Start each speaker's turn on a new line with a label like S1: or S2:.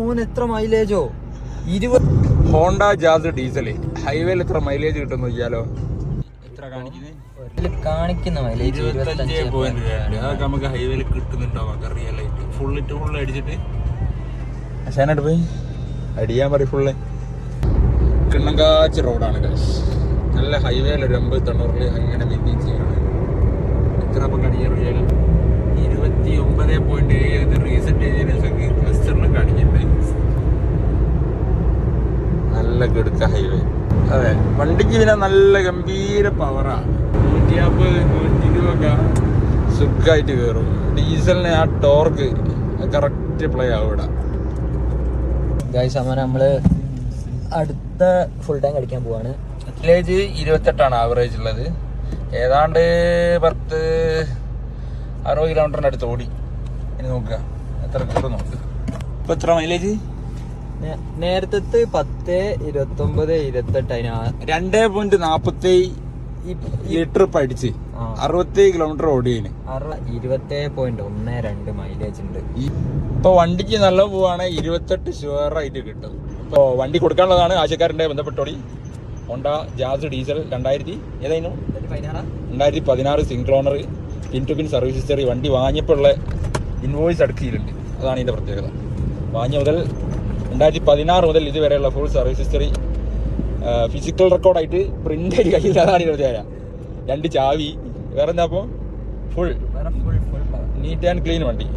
S1: മോൻ എത്ര മൈലേജോ? 20.
S2: Honda Jazz diesel ഹൈവേയിൽ എത്ര മൈലേജ് കിട്ടും നോക്കിയാലോ. എത്ര
S1: കാണിക്കുന്ന മൈലേജ്
S2: 25.2. അതൊക്കെ നമുക്ക് ഹൈവേയിൽ കിട്ടുന്നുണ്ടോ റിയൽ ആയിട്ട്? ഫുൾ അടിച്ചിട്ട് ശാനായിട്ട് പോയി അടിയാൻ പറയും. ഫുള്ള് കിണ്ണങ്കാച്ചി റോഡാണ് കാശ്. നല്ല ഹൈവേയിൽ ഒരു 80-90 അങ്ങനെ മെയിൻറ്റെയിൻ ചെയ്യണം. എത്ര അപ്പം കടിയറിയാൽ 29.7 റീസെറ്റ് ചെയ്തതിനൊക്കെ ക്ലസ്റ്ററിന് കാണിക്കുന്നുണ്ട്. നല്ല കിടുക്ക ഹൈവേ. അതെ, വണ്ടിക്ക് പിന്നെ നല്ല ഗംഭീര പവറാണ്. 150-120 സുഖമായിട്ട് കയറും. ഡീസലിന് ആ ടോർക്ക് കറക്റ്റ് പ്ലേ ആവും ഇവിടെ.
S1: ഗൈസ്, അങ്ങനെ നമ്മള് അടുത്ത ഫുൾ ടൈം കളിക്കാൻ പോവാണ്.
S2: മൈലേജ് 28 ആവറേജ് ഉള്ളത്. ഏതാണ്ട് 10-60 കിലോമീറ്ററിൻ്റെ അടുത്ത് ഓടി. ഇനി നോക്കുക എത്ര കിട്ടും നോക്കുക. ഇപ്പൊ എത്ര മൈലേജ്?
S1: നേരത്തെ 10, 29, 28
S2: 2.47 ലിറ്റർ പഠിച്ച് 67 കിലോമീറ്റർ ഓടിയതിന്
S1: 27.12 മൈലേജ് ഉണ്ട്.
S2: ഇപ്പൊ വണ്ടിക്ക് നല്ല പോവാണ് 28 ഷുവറായിട്ട് കിട്ടും. ഇപ്പൊ വണ്ടി കൊടുക്കാനുള്ളതാണ്. ആശയക്കാരൻ്റെ ബന്ധപ്പെട്ടോടി. Honda Jazz diesel 2016 single owner pin to pin service history. വണ്ടി വാങ്ങിയപ്പോൾ ഉള്ള ഇൻവോയ്സ് അടുക്കിയിട്ടുണ്ട്. അതാണ് ഇതിൻ്റെ പ്രത്യേകത. വാങ്ങിയ മുതൽ 2016 മുതൽ ഇതുവരെയുള്ള ഫുൾ സർവീസ് ഹിസ്റ്ററി ഫിസിക്കൽ റെക്കോർഡായിട്ട് പ്രിന്റ് ആയിട്ട് കയ്യിൽ. അതാണ് ഇതിൻ്റെ പ്രത്യേകത. 2 ചാവി. വേറെ എന്താ അപ്പോൾ ഫുൾ നീറ്റ് ആൻഡ് ക്ലീൻ വണ്ടി.